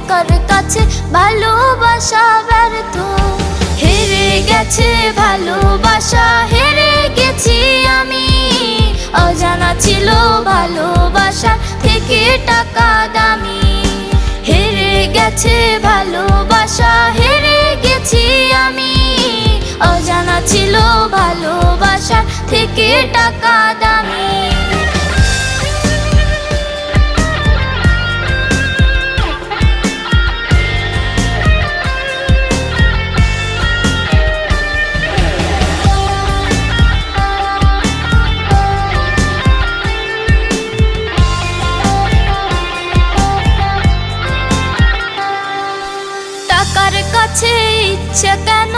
টাকার কাছে ভালোবাসা ব্যর্থ। হেরে গেছে ভালোবাসা, হেরে গেছি আমি। অজানা ছিল ভালোবাসা থেকে টাকা দামি। হেরে গেছে ভালোবাসা, হেরে গেছি আমি। অজানা ছিল ভালোবাসা থেকে টাকা দামি। টাকার কাছে ইচ্ছে কেন